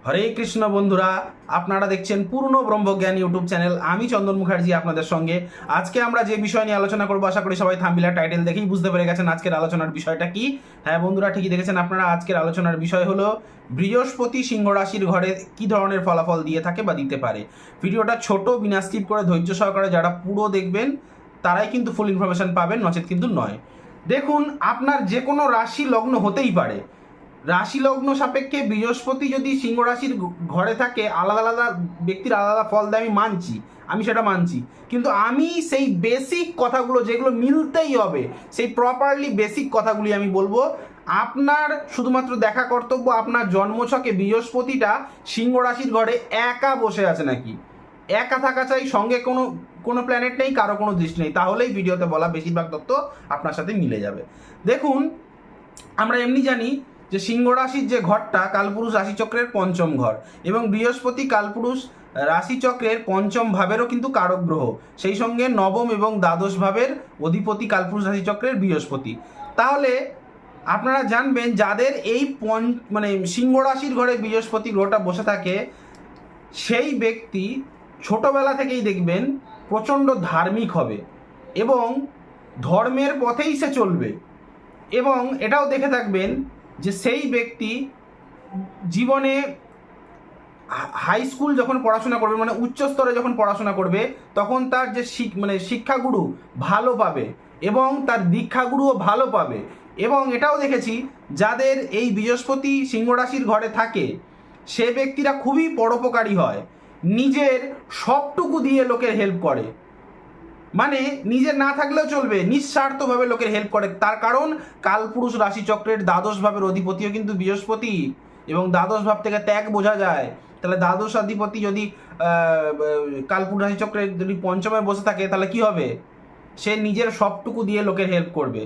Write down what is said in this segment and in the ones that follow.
হরে কৃষ্ণ বন্ধুরা, আপনারা দেখছেন পূর্ণ ব্রহ্মজ্ঞান ইউটিউব চ্যানেল। আমি চন্দন মুখার্জি আপনাদের সঙ্গে। আজকে আমরা যে বিষয় নিয়ে আলোচনা করবো, আশা করি সবাই থাম্বনেল টাইটেল দেখেই বুঝতে পেরে গেছেন আজকের আলোচনার বিষয়টা কি। হ্যাঁ বন্ধুরা, ঠিকই দেখেছেন আপনারা। আজকের আলোচনার বিষয় হলো বৃহস্পতি সিংহ রাশির ঘরে কি ধরনের ফলাফল দিয়ে থাকে বা দিতে পারে। ভিডিওটা ছোট, বিনা স্কিপ করে ধৈর্য সহকারে যারা পুরো দেখবেন তারাই কিন্তু ফুল ইনফরমেশন পাবেন, নচেত কিন্তু নয়। দেখুন, আপনার যে কোনো রাশি লগ্ন হতেই পারে। রাশি লগ্ন সাপেক্ষে বৃহস্পতি যদি সিংহ রাশির ঘরে থাকে, আলাদা আলাদা ব্যক্তির আলাদা আলাদা ফল দেয়, আমি সেটা মানছি। কিন্তু আমি সেই বেসিক কথাগুলো যেগুলো মিলতেই হবে, সেই প্রপারলি বেসিক কথাগুলি আমি বলবো। আপনার শুধুমাত্র দেখা কর্তব্য আপনার জন্মছকে বৃহস্পতিটা সিংহ রাশির ঘরে একা বসে আছে নাকি। একা থাকা চাই, সঙ্গে কোনো প্ল্যানেট নেই, কারো কোনো দৃষ্টি নেই, তাহলেই ভিডিওতে বলা বেশিরভাগ তথ্য আপনার সাথে মিলে যাবে। দেখুন, আমরা এমনি জানি যে সিংহ রাশির যে ঘরটা কালপুরুষ রাশিচক্রের পঞ্চম ঘর, এবং বৃহস্পতি কালপুরুষ রাশিচক্রের পঞ্চম ভাবেরও কিন্তু কারক গ্রহ, সেই সঙ্গে নবম এবং দ্বাদশ ভাবের অধিপতি কালপুরুষ রাশিচক্রের বৃহস্পতি। তাহলে আপনারা জানবেন, যাদের এই সিংহ রাশির ঘরে বৃহস্পতি গ্রহটা বসে থাকে, সেই ব্যক্তি ছোটবেলা থেকেই দেখবেন প্রচণ্ড ধার্মিক হবে এবং ধর্মের পথেই সে চলবে। এবং এটাও দেখে থাকবেন যে সেই ব্যক্তি জীবনে হাই স্কুল যখন পড়াশোনা করবে, মানে উচ্চ স্তরে যখন পড়াশোনা করবে, তখন তার যে শিক্ষাগুরু ভালো পাবে এবং তার দীক্ষাগুরুও ভালো পাবে। এবং এটাও দেখেছি, যাদের এই বৃহস্পতি সিংহ রাশির ঘরে থাকে, সে ব্যক্তিরা খুবই পরোপকারী হয়, নিজের সবটুকু দিয়ে লোকের হেল্প করে। মানে নিজের না থাকলেও চলবে, নিঃস্বার্থভাবে লোকের হেল্প করে। তার কারণ কালপুরুষ রাশিচক্রের দ্বাদশ ভাবের অধিপতিও কিন্তু বৃহস্পতি, এবং দ্বাদশ ভাব থেকে ত্যাগ বোঝা যায়। তাহলে দ্বাদশ অধিপতি যদি কালপুরুষ রাশিচক্রের যদি পঞ্চমে বসে থাকে, তাহলে কি হবে? সে নিজের সবটুকু দিয়ে লোকের হেল্প করবে।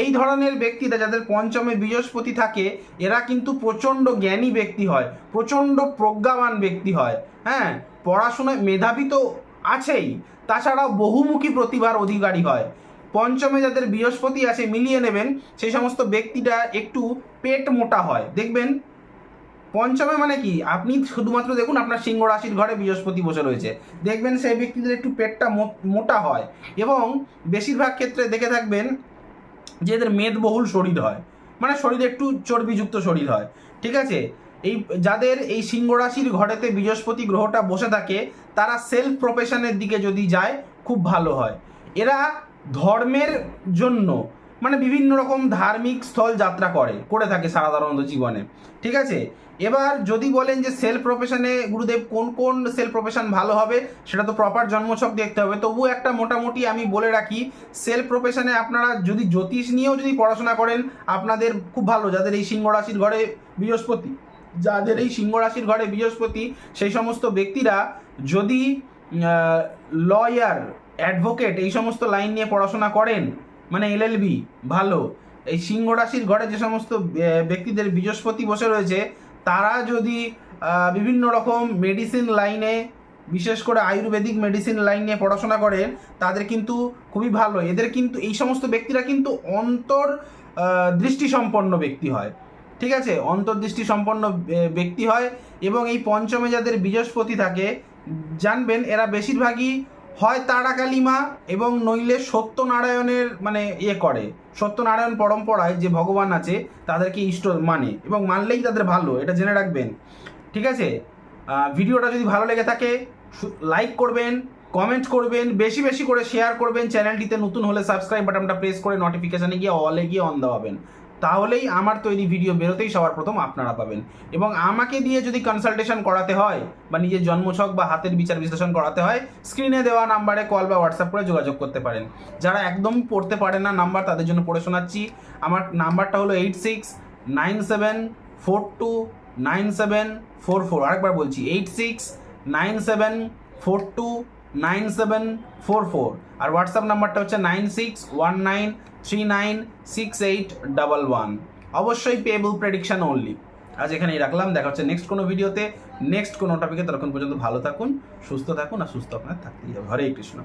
এই ধরনের ব্যক্তিরা যাদের পঞ্চমে বৃহস্পতি থাকে, এরা কিন্তু প্রচণ্ড জ্ঞানী ব্যক্তি হয়, প্রচণ্ড প্রজ্ঞাবান ব্যক্তি হয়। হ্যাঁ, পড়াশোনায় মেধাবী তো আছেই, তাছাড়াও বহুমুখী প্রতিভার অধিকারী হয়। পঞ্চমে যাদের বৃহস্পতি আছে, মিলিয়ে নেবেন, সেই সমস্ত ব্যক্তিটা একটু পেট মোটা হয়। দেখবেন পঞ্চমে মানে কি, আপনি শুধুমাত্র দেখুন আপনার সিংহ রাশির ঘরে বৃহস্পতি বসে রয়েছে, দেখবেন সেই ব্যক্তিদের একটু পেটটা মোটা হয়। এবং বেশিরভাগ ক্ষেত্রে দেখে থাকবেন যে এদের মেদবহুল শরীর হয়, মানে শরীরে একটু চর্বিযুক্ত শরীর হয়। ঠিক আছে, এই যাদের এই সিংহ রাশির ঘরেতে বৃহস্পতি গ্রহটা বসে থাকে, তারা সেলফ প্রফেশনের দিকে যদি যায়, খুব ভালো হয়। এরা ধর্মের জন্য মানে বিভিন্ন রকম ধার্মিক স্থল যাত্রা করে থাকে সাধারণত জীবনে। ঠিক আছে, এবার যদি বলেন যে সেলফ প্রফেশনে গুরুদেব কোন কোন সেলফ প্রফেশন ভালো হবে, সেটা তো প্রপার জন্মছক দেখতে হবে। তবুও একটা মোটামুটি আমি বলে রাখি, সেলফ প্রফেশনে আপনারা যদি জ্যোতিষ নিয়েও যদি পড়াশোনা করেন, আপনাদের খুব ভালো। যাদের এই সিংহ রাশির ঘরে বৃহস্পতি, সেই সমস্ত ব্যক্তিরা যদি লয়ার, অ্যাডভোকেট, এই সমস্ত লাইন নিয়ে পড়াশোনা করেন, মানে LLB, ভালো। এই সিংহ রাশির ঘরে যে সমস্ত ব্যক্তিদের বৃহস্পতি বসে রয়েছে, তারা যদি বিভিন্ন রকম মেডিসিন লাইনে, বিশেষ করে আয়ুর্বেদিক মেডিসিন লাইন নিয়ে পড়াশোনা করেন, তাদের কিন্তু খুবই ভালো। এদের কিন্তু এই সমস্ত ব্যক্তিরা কিন্তু দৃষ্টি সম্পন্ন ব্যক্তি হয়। ঠিক আছে, অন্তর্দৃষ্টি সম্পন্ন ব্যক্তি হয়। এবং এই পঞ্চমে যাদের বৃহস্পতি থাকে, জানবেন এরা বেশিরভাগই হয় তারাকালী মা এবং নইলে সত্যনারায়ণের করে, সত্যনারায়ণ পরম্পরায় যে ভগবান আছে তাদেরকে ইষ্ট মানে, এবং মানলেই তাদের ভালো, এটা জেনে রাখবেন। ঠিক আছে, ভিডিওটা যদি ভালো লেগে থাকে লাইক করবেন, কমেন্ট করবেন, বেশি বেশি করে শেয়ার করবেন। চ্যানেলটিতে নতুন হলে সাবস্ক্রাইব বাটনটা প্রেস করে নোটিফিকেশানে গিয়ে অলে গিয়ে অন দেওয়াবেন, তাহলেই আমার তৈরি ভিডিও বেরোতেই সবার প্রথম আপনারা পাবেন। এবং আমাকে দিয়ে যদি কনসালটেশন করাতে হয় বা নিজের জন্মছক বা হাতের বিচার বিশ্লেষণ করাতে হয়, স্ক্রিনে দেওয়া নাম্বারে কল বা হোয়াটসঅ্যাপ করে যোগাযোগ করতে পারেন। যারা একদম পড়তে পারে না নাম্বার, তাদের জন্য পড়ে শোনাচ্ছি। আমার নাম্বারটা হলো 8697429744। আরেকবার বলছি, 8697429744। আর হোয়াটসঅ্যাপ নাম্বারটা হচ্ছে 9619396811। অবশ্যই পেয়েবল প্রেডিকশন অনলি। আজ এখানেই রাখলাম, দেখা হচ্ছে নেক্সট কোনো ভিডিওতে, নেক্সট কোনো টপিকে। ততক্ষণ পর্যন্ত ভালো থাকুন, সুস্থ থাকুন, আর সুস্থ আপনার থাকতেই হবে। হরে কৃষ্ণ।